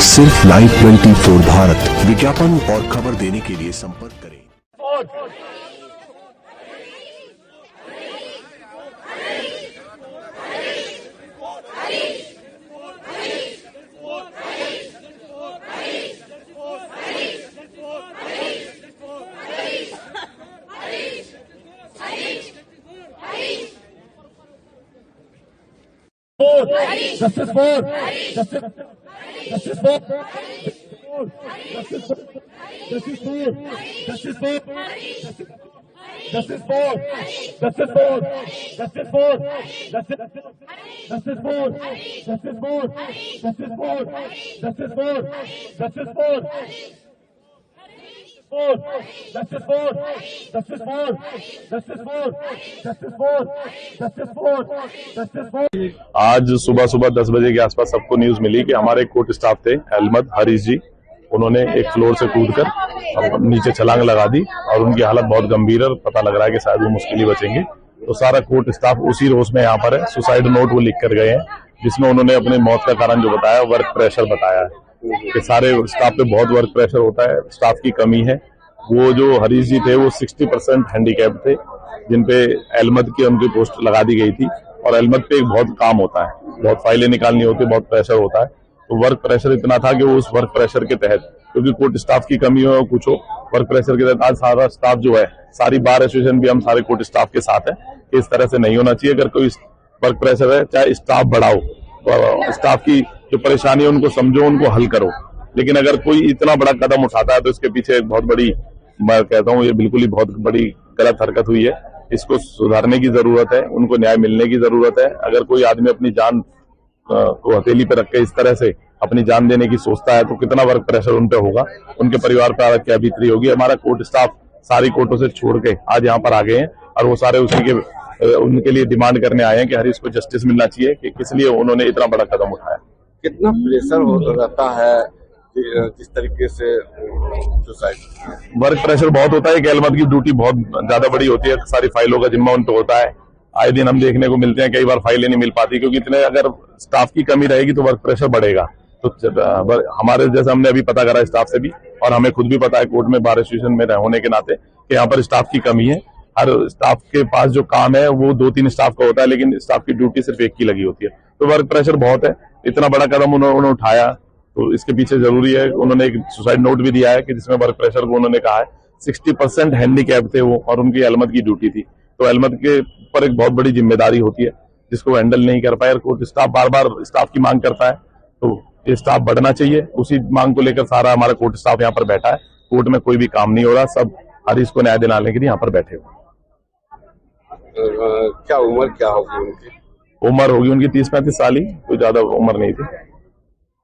सिर्फ लाइव 24 भारत। विज्ञापन और खबर देने के लिए संपर्क करें। Justice for justice for justice for justice for justice for justice for justice for justice for justice for justice for justice for justice for justice for justice for justice for justice for justice for justice for। आज सुबह 10 बजे के आसपास सबको news मिली कि हमारे court staff थे अहमद हरीश जी, उन्होंने एक फ्लोर से कूदकर नीचे छलांग लगा दी और उनकी हालत बहुत गंभीर है और पता लग रहा है कि शायद वो मुश्किल ही बचेंगे। तो सारा कोर्ट स्टाफ उसी रोज में यहाँ पर है। सुसाइड नोट वो लिख कर गए हैं जिसमें उन्होंने अपनी मौत का कारण जो बताया वर्क प्रेशर बताया है कि सारे स्टाफ पे बहुत वर्क प्रेशर होता है, स्टाफ की कमी है। वो जो हरीश जी थे वो 60% हैंडीकैप थे जिनपे अहमद की उनकी पोस्ट लगा दी गई थी और अहमद पे एक बहुत काम होता है, बहुत फाइलें निकालनी होती है, बहुत प्रेशर होता है। तो वर्क प्रेशर इतना था कि वो उस वर्क प्रेशर के तहत, क्योंकि कोर्ट स्टाफ की कमी हो कुछ हो, वर्क प्रेशर के तहत आज सारा स्टाफ जो है, सारी बार एसोसिएशन भी हम सारे कोर्ट स्टाफ के साथ है कि इस तरह से नहीं होना चाहिए। अगर कोई वर्क प्रेशर है चाहे स्टाफ बढ़ाओ, स्टाफ की जो परेशानी है उनको समझो, उनको हल करो। लेकिन अगर कोई इतना बड़ा कदम उठाता है तो इसके पीछे एक बहुत बड़ी, मैं कहता हूँ ये बिल्कुल ही बहुत बड़ी गलत हरकत हुई है। इसको सुधारने की जरूरत है, उनको न्याय मिलने की जरूरत है। अगर कोई आदमी अपनी जान को हथेली पे रख के इस तरह से अपनी जान देने की सोचता है तो कितना वर्क प्रेशर उन पे होगा, उनके परिवार पर क्या बीतती होगी। हमारा कोर्ट स्टाफ सारी कोर्टों से छोड़ के आज यहाँ पर आ गए हैं और वो सारे उसी के उनके लिए डिमांड करने आए हैं कि हरीश को जस्टिस मिलना चाहिए कि किस लिए उन्होंने इतना बड़ा कदम उठाया। कितना प्रेशर रहता है जिस तरीके से सुसाइड? वर्क प्रेशर बहुत होता है कि अहमद की ड्यूटी बहुत ज्यादा बड़ी होती है, सारी फाइलों का जिम्मा उन पे होता है। आए दिन हम देखने को मिलते हैं, कई बार फाइलें नहीं मिल पाती क्योंकि इतने अगर स्टाफ की कमी रहेगी तो वर्क प्रेशर बढ़ेगा। तो हमारे जैसे हमने अभी पता करा स्टाफ से भी और हमें खुद भी पता है कोर्ट में बार एसोसिएशन में होने के नाते कि यहाँ पर स्टाफ की कमी है। हर स्टाफ के पास जो काम है वो 2-3 स्टाफ का होता है, लेकिन स्टाफ की ड्यूटी सिर्फ एक की लगी होती है। तो वर्क प्रेशर बहुत है। इतना बड़ा कदम उन्होंने उठाया तो इसके पीछे जरूरी है। उन्होंने एक सुसाइड नोट भी दिया है कि जिसमें वर्क प्रेशर को उन्होंने कहा है 60% हैंडीकैप थे वो और उनकी अहमद की ड्यूटी थी। तो अहमद के ऊपर एक बहुत बड़ी जिम्मेदारी होती है जिसको हैंडल नहीं कर पाए। कोर्ट स्टाफ बार स्टाफ की मांग करता है तो ये स्टाफ बढ़ना चाहिए। उसी मांग को लेकर सारा हमारा कोर्ट स्टाफ यहाँ पर बैठा है। कोर्ट में कोई भी काम नहीं हो रहा, सब हरीश को न्याय दिलाने के लिए यहाँ पर बैठे हुए। क्या उम्र क्या होगी उनकी? उम्र होगी उनकी 30-35 साल ही, कोई ज्यादा उम्र नहीं थी।